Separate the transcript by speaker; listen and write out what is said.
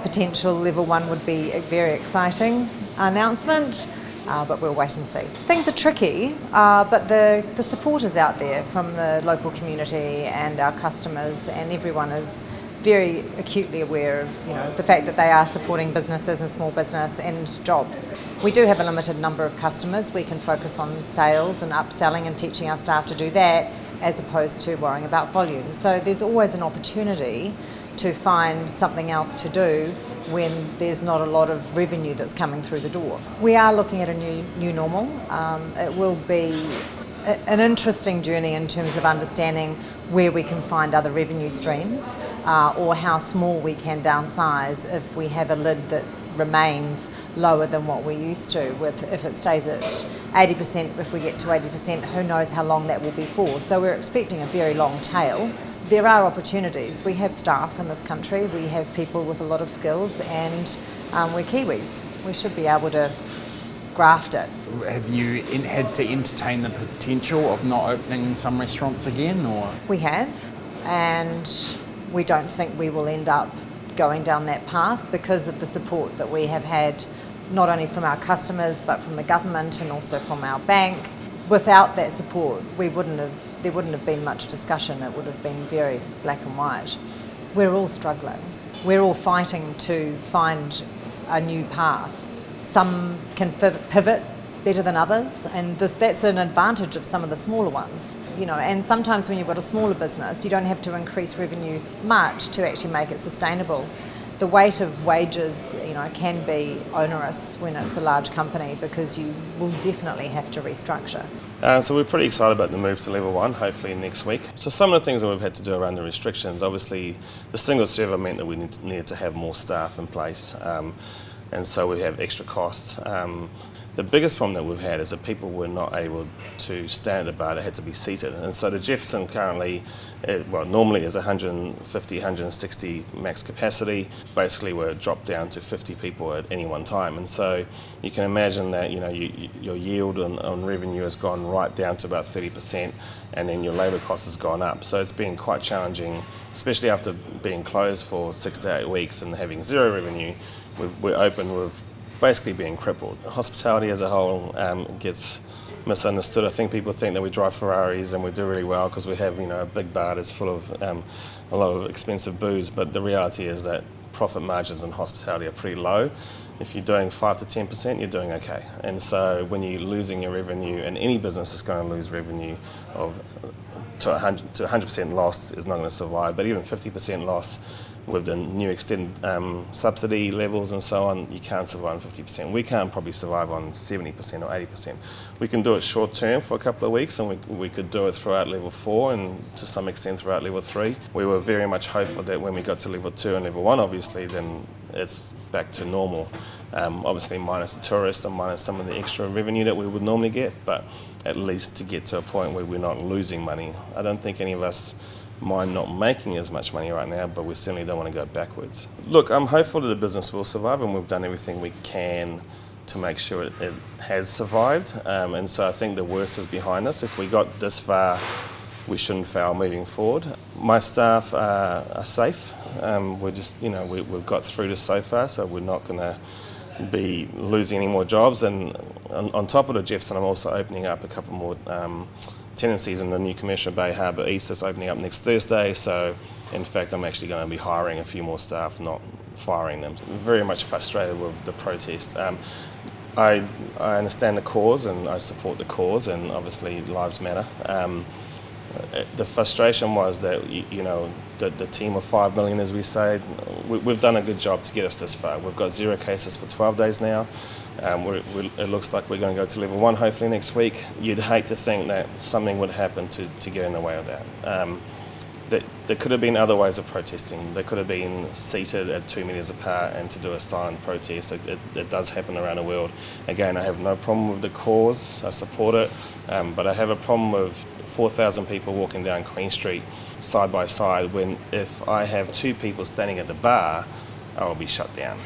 Speaker 1: potential level 1 would be a very exciting announcement, but we'll wait and see. Things are tricky, but the support is out there from the local community and our customers, and everyone is very acutely aware of the fact that they are supporting businesses and small business and jobs. We do have a limited number of customers. We can focus on sales and upselling and teaching our staff to do that, as opposed to worrying about volume. So there's always an opportunity to find something else to do when there's not a lot of revenue that's coming through the door. We are looking at a new normal. It will be an interesting journey in terms of understanding where we can find other revenue streams, or how small we can downsize if we have a lid that remains lower than what we're used to. If it stays at 80%, if we get to 80%, who knows how long that will be for. So we're expecting a very long tail. There are opportunities. We have staff in this country, we have people with a lot of skills, and we're Kiwis. We should be able to graft it.
Speaker 2: Have you had to entertain the potential of not opening some restaurants again, or?
Speaker 1: We have, and we don't think we will end up going down that path because of the support that we have had, not only from our customers but from the government and also from our bank. Without that support, there wouldn't have been much discussion. It would have been very black and white. We're all struggling. We're all fighting to find a new path. Some can pivot better than others, and that's an advantage of some of the smaller ones. And sometimes when you've got a smaller business, you don't have to increase revenue much to actually make it sustainable. The weight of wages, can be onerous when it's a large company, because you will definitely have to restructure.
Speaker 3: So we're pretty excited about the move to level 1, hopefully next week. So some of the things that we've had to do around the restrictions, obviously the single server meant that we needed to have more staff in place, and so we have extra costs. The biggest problem that we've had is that people were not able to stand at the bar, they had to be seated. And so the Jefferson currently, normally is 150, 160 max capacity. Basically we're dropped down to 50 people at any one time. And so you can imagine that your yield on revenue has gone right down to about 30%, and then your labour cost has gone up. So it's been quite challenging, especially after being closed for 6 to 8 weeks and having zero revenue. We're open with basically being crippled. Hospitality as a whole gets misunderstood. I think people think that we drive Ferraris and we do really well because we have a big bar that's full of a lot of expensive booze, but the reality is that profit margins in hospitality are pretty low. If you're doing 5 to 10%, you're doing okay. And so when you're losing your revenue, and any business is going to lose revenue to 100% loss is not going to survive, but even 50% loss with the new extended subsidy levels and so on, you can't survive on 50%. We can't probably survive on 70% or 80%. We can do it short term for a couple of weeks, and we could do it throughout level 4 and to some extent throughout level 3. We were very much hopeful that when we got to level 2 and level 1, obviously, then it's back to normal. Obviously minus the tourists and minus some of the extra revenue that we would normally get, but at least to get to a point where we're not losing money. I don't think any of us mind not making as much money right now, but we certainly don't want to go backwards. Look, I'm hopeful that the business will survive, and we've done everything we can to make sure it has survived, and so I think the worst is behind us. If we got this far, we shouldn't fail moving forward. My staff are safe. We're just, we've got through this so far, so we're not going to be losing any more jobs. And on top of the Jefferson, I'm also opening up a couple more tenancies in the new Commercial Bay Harbour East that's opening up next Thursday. So in fact, I'm actually going to be hiring a few more staff, not firing them. I'm very much frustrated with the protest. I understand the cause and I support the cause, and obviously lives matter. The frustration was that the team of 5 million, as we say, we've done a good job to get us this far. We've got 0 cases for 12 days now. It looks like we're going to go to level 1 hopefully next week. You'd hate to think that something would happen to get in the way of that. There could have been other ways of protesting. They could have been seated at 2 metres apart and to do a silent protest. It does happen around the world. Again, I have no problem with the cause. I support it, but I have a problem with 4,000 people walking down Queen Street side by side when if I have 2 people standing at the bar, I will be shut down.